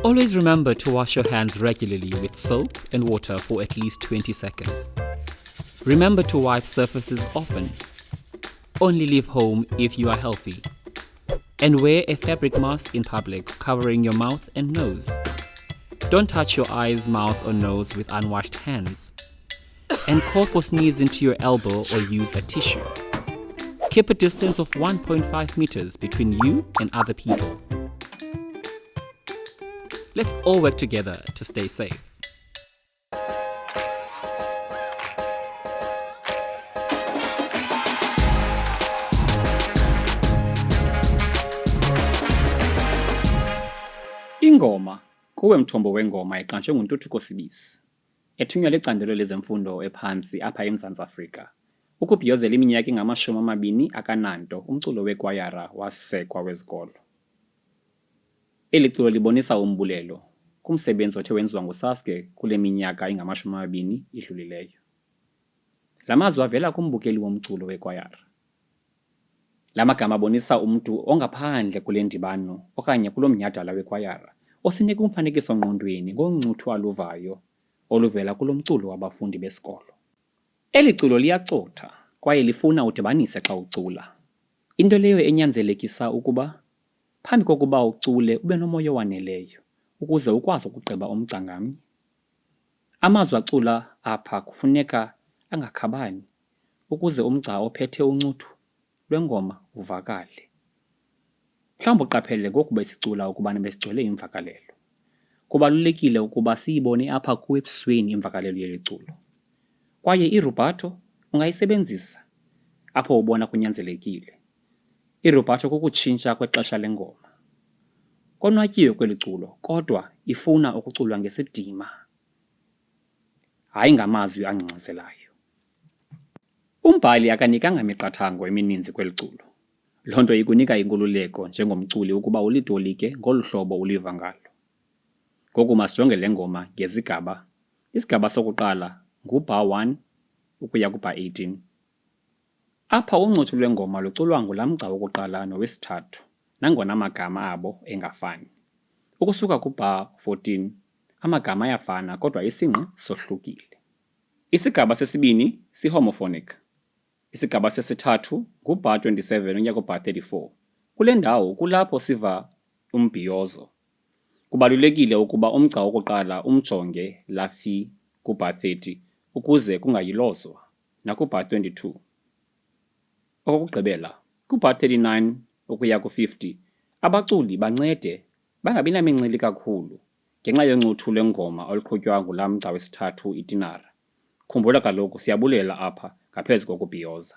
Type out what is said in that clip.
Always remember to wash your hands regularly with soap and water for at least 20 seconds. Remember to wipe surfaces often. Only leave home if you are healthy. And wear a fabric mask in public covering your mouth and nose. Don't touch your eyes, mouth or nose with unwashed hands. And cough or sneeze into your elbow or use a tissue. Keep a distance of 1.5 meters between you and other people. Let's all work together to stay safe. Ingoma kuwe Mthombo Wengoma iqanjwe nguNtuthuko Sibisi, ethunywa licandelo lezemfundo ephantsi apha eMzantsi Afrika. Ukubhiyozela iminyaka engama-20 akananto umculo wekwayara wasekwa wezikolo. Eli culo libonisa umbulelo kumsebenzi othe wenziwa ngu-SASCE kule minyaka engama-20 idlulileyo. La mazwi avela kumbukeli womculo wekwayara. La magama abonisa umntu ongaphandle kule ndibano okanye kulo mnyhadala wekwayara osinika umfanekiso-ngqondweni ngoncuthu aluvayo oluvela kulo mculo wabafundi besikolo. Eli culo liyacotha kwaye lifuna udibanise xa ucula, into leyo enyanzelekisa ukuba phambi kokuba ucule ube nomoya owaneleyo ukuze ukwazi ukugqiba umgca ngamnye. Amazwi acula apha kufuneka angakhabani ukuze umgca ophethe uncuthu lwengoma uvakale. Mhlawumbi uqaphele ngoku besicula ukubana besigcwele imvakalelo. Kubalulekile ukuba siyibone apha kuwe ebusweni imvakalelo yeli culo. Kwaye irubato ungayisebenzisa apho ubona kunyanzelekile. Irubato kukutshintsha kwexesha lengoma. Konwatyiwe kweli culo kodwa ifuna ukuculwa ngesidima, hayi ngamazwi angcangcazelayo. Umbhali akanikanga miqathango emininzi kweli culo. Loo nto ikunika inkululeko njengomculi ukuba ulitolike ngolu hlobo uliva ngalo. Ngoku masijonge le ngoma ngezigaba. Isigaba sokuqala ngu-bar 1 ukuya ku-bar 18. Apha uncuthu lwengoma luculwa ngulaa mgca wokuqala nowesithathu, nangona amagama abo engafani. Ukusuka ku-bar 14 amagama ayafana kodwa isingqi sohlukile. Isigaba sesibini si-homophonic. Isigaba sesithathu ngu-bar 27 ukuya ku-bar 34. Kule ndawo kulapho siva umbhiyozo. Kubalulekile ukuba umgca wokuqala umjonge lafi ku-bar 30 ukuze kungayilozwa, naku-bar 22. Okokugqibela, ku-bar 39 ukuya ku-50 abaculi bancede bangabi namincili kakhulu ngenxa yoncuthu lwengoma oluqhutywa ngulaa mgca wesithathu itinara. Khumbula kaloku siyabulela apha ngaphezu kokubhiyoza.